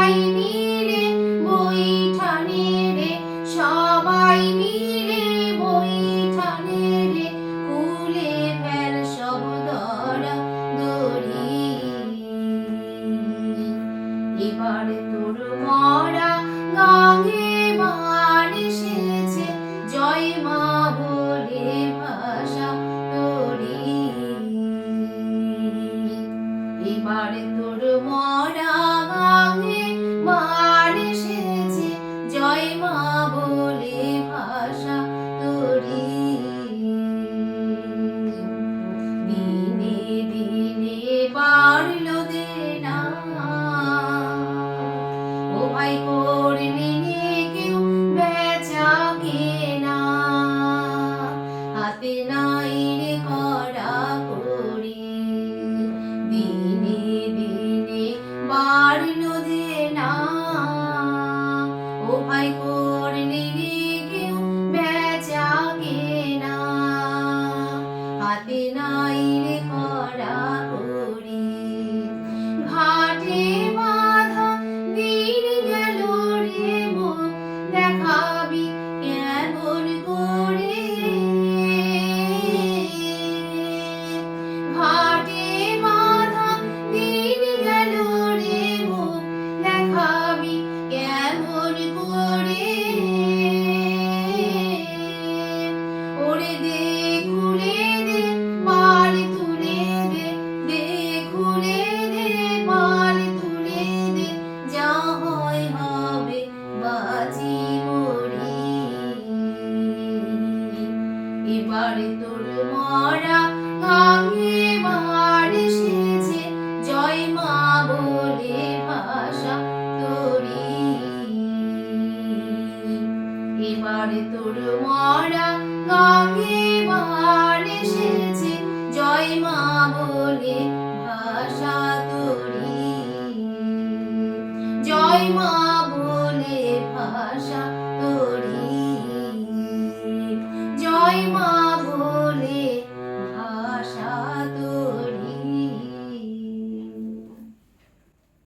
সবাই মিলে বৈঠানে রে, সবাই মিলে বৈঠানে রে, খুলে ফেল সব দড়া দড়ি। এবার তোর মরা গাঙে বার এসেছে, জয় মা বলে ভাষা তোরি। এবার তোর মরা গাঙে বার এসেছে, জয় মা বলে ভাষা তোরি। দিনে দিনে বাড়লো দেনা, ও ভাই করলি নে কেউ বেচা কেনা, হাতে নাই রে কড়া কড়ি। দিনে দিনে বাড়লো দেনা, ও ভাই করলি নে কেউ বেচা কেনা, হাতে নাই রে কড়া কড়ি। ঘাটে বাঁধা দিন গেল রে, মুখ দেখাবি কেমন করে। ঘাটে বাঁধা দিন গেল রে, মুখ দেখাবি কেমন করে। ওরে দে খুলে দে পাল তুলে দে, দে খুলে দে পাল তুলে দে, যা হয় হবে বাজি মরি। এবারে তোর মরা গাঙে বার এসেছে, জয় মা বলে ভাষা তোরি। এবারে তোর মরা গাঙে বার এসেছে, জয় মা বলে ভাষা তোরি। জয় মা বলে ভাষা তোরি, জয় মা।